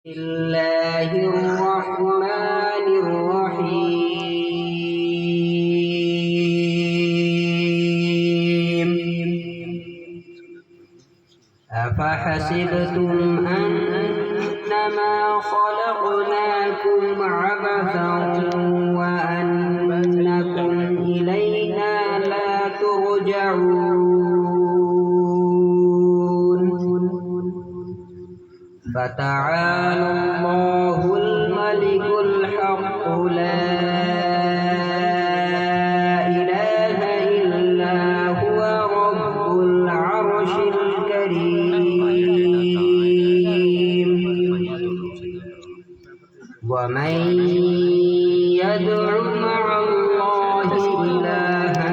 بسم الله الرحمن الرحيم أفحسبتم أنما خلقناكم عبثا وأنكم إلينا لا ترجعون فتعالى الله الملك الحق لا إله إلا هو رب العرش الكريم ومن يدع مع الله إلها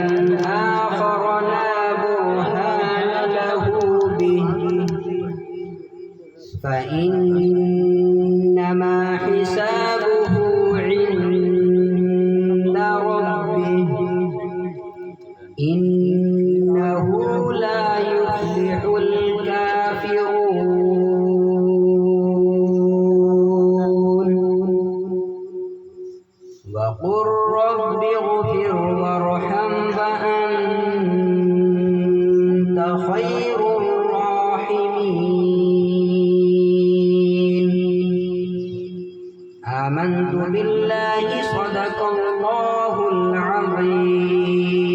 آخر لا برهان له به فإنما حسابه عند ربه إنه لا يفلح الكافرون وقل رب اغفر وارحم فأنت خير الراحمين آمنت بالله صدق الله العظيم